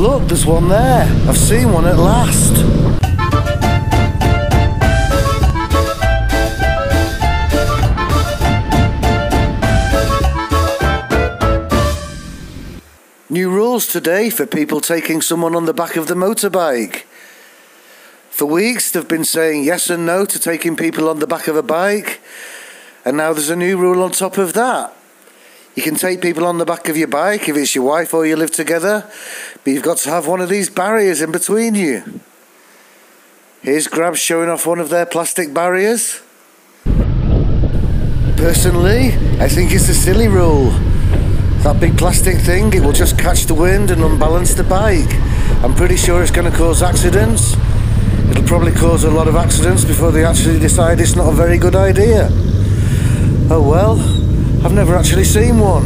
look, there's one there. I've seen one at last. New rules today for people taking someone on the back of the motorbike. For weeks they've been saying yes and no to taking people on the back of a bike, and now there's a new rule on top of that. You can take people on the back of your bike if it's your wife or you live together, but you've got to have one of these barriers in between you. Here's Grab showing off one of their plastic barriers. Personally, I think it's a silly rule. That big plastic thing, it will just catch the wind and unbalance the bike. I'm pretty sure it's going to cause accidents. It'll probably cause a lot of accidents before they actually decide it's not a very good idea. Oh well, I've never actually seen one.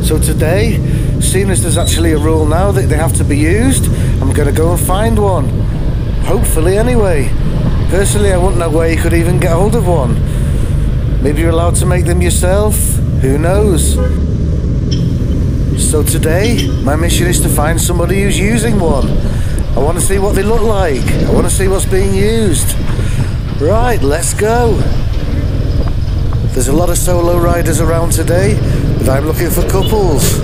So today, seeing as there's actually a rule now that they have to be used, I'm going to go and find one. Hopefully anyway. Personally, I wouldn't know where you could even get hold of one. Maybe you're allowed to make them yourself, who knows? So today, my mission is to find somebody who's using one. I want to see what they look like. I want to see what's being used. Right, let's go. There's a lot of solo riders around today, but I'm looking for couples.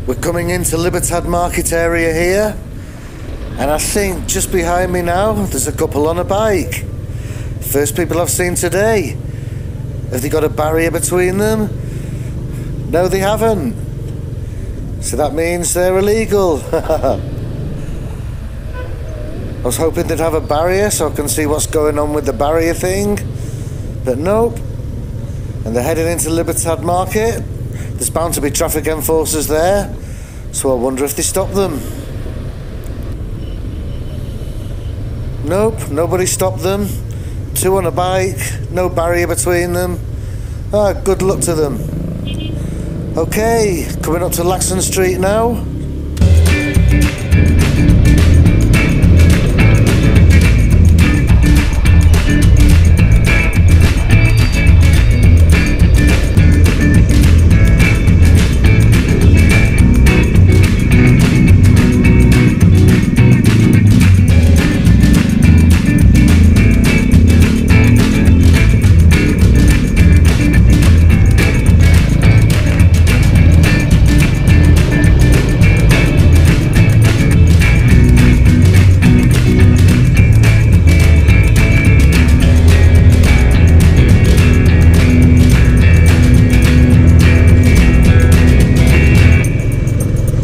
We're coming into Libertad Market area here, and I think just behind me now there's a couple on a bike. First people I've seen today. Have they got a barrier between them? No, they haven't. So that means they're illegal. I was hoping they'd have a barrier so I can see what's going on with the barrier thing, but nope. And they're heading into Libertad Market. There's bound to be traffic enforcers there, so I wonder if they stop them. Nope, nobody stopped them. Two on a bike, no barrier between them. Ah, good luck to them. Okay, coming up to Laxon Street now.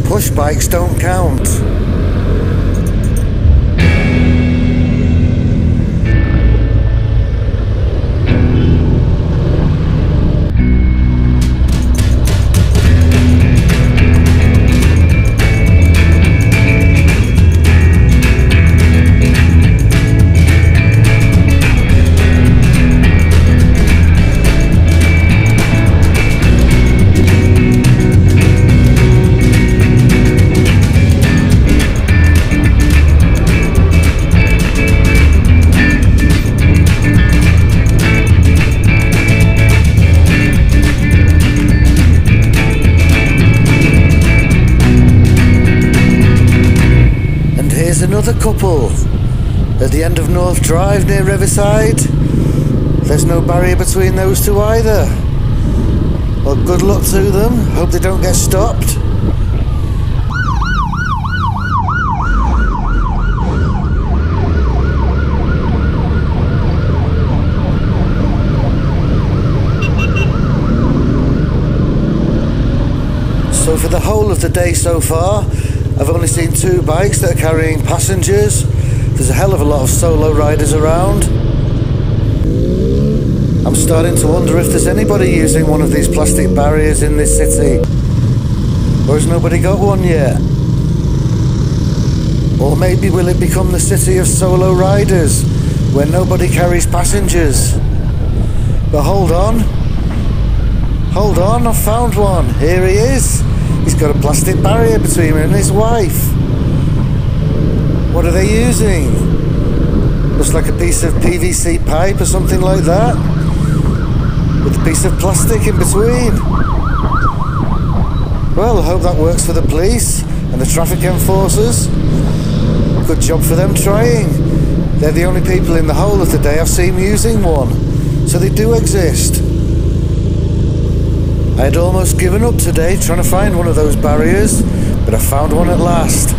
Push bikes don't count. Another couple at the end of North Drive near Riverside. There's no barrier between those two either. Well, good luck to them. Hope they don't get stopped. So for the whole of the day so far, I've only seen two bikes that are carrying passengers. There's a hell of a lot of solo riders around. I'm starting to wonder if there's anybody using one of these plastic barriers in this city. Or has nobody got one yet? Or maybe will it become the city of solo riders, where nobody carries passengers? But hold on. Hold on, I've found one. Here he is. He's got a plastic barrier between him and his wife. What are they using? Looks like a piece of PVC pipe or something like that, with a piece of plastic in between. Well, I hope that works for the police and the traffic enforcers. Good job for them trying. They're the only people in the whole of the day I've seen using one, so they do exist. I had almost given up today trying to find one of those barriers, but I found one at last.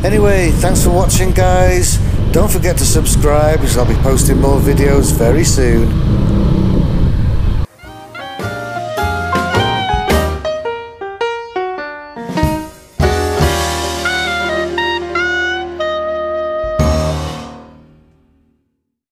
Anyway, thanks for watching, guys. Don't forget to subscribe, because I'll be posting more videos very soon.